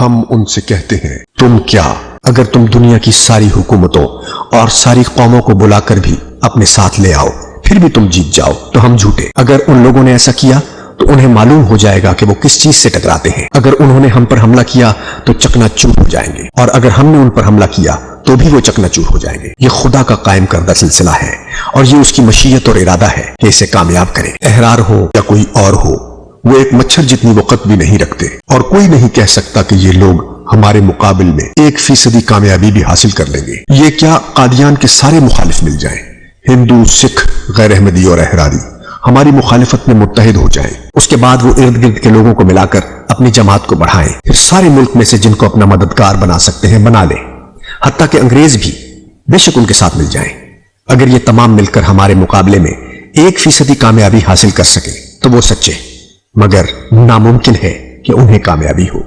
हम उनसे कहते हैं, तुम क्या, अगर तुम दुनिया की सारी हुकूमतों और सारी कौमों को बुलाकर भी अपने साथ ले आओ, फिर भी तुम जीत जाओ तो हम झूठे। अगर उन लोगों ने ऐसा किया तो उन्हें मालूम हो जाएगा कि वो किस चीज से टकराते हैं। अगर उन्होंने हम पर हमला किया तो चकनाचूर हो जाएंगे, और अगर हमने उन पर हमला किया तो भी वो चकनाचूर हो जाएंगे। ये खुदा का कायम करदा सिलसिला है और ये उसकी मशीयत और इरादा है कि इसे कामयाब करे। अहरार हो या कोई और हो, वो एक मच्छर जितनी वक़्त भी नहीं रखते, और कोई नहीं कह सकता कि ये लोग हमारे मुकाबिल में 1% कामयाबी भी हासिल कर लेंगे। ये क्या कादियान के सारे मुखालिफ मिल जाएं, हिंदू, सिख, गैर अहमदी और अहरारी हमारी मुखालिफत में मुत्तहिद हो जाएं, उसके बाद वो इर्द गिर्द के लोगों को मिलाकर अपनी जमात को बढ़ाएं, फिर सारे मुल्क में से जिनको अपना मददगार बना सकते हैं बना लें, हत्ता कि अंग्रेज भी बेशक उनके साथ मिल जाएं। अगर ये तमाम मिलकर हमारे मुकाबले में 1% कामयाबी हासिल कर सके तो वो सच्चे, मगर नामुमकिन है कि उन्हें कामयाबी हो।